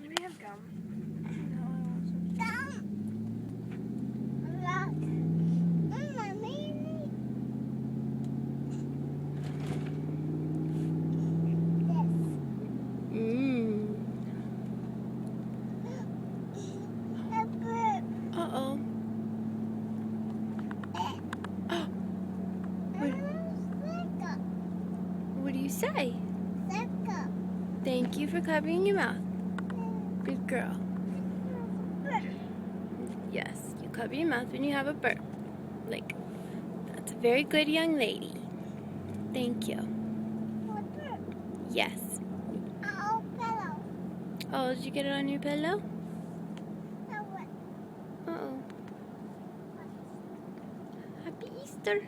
Do we have gum? No, Uh-oh. Oh. What do you say? Thank you for covering your mouth. Good girl. Yes, you cover your mouth when you have a burp. Like, that's a very good young lady. Thank you. Yes. Oh, did you get it on your pillow? Uh-oh. Happy Easter.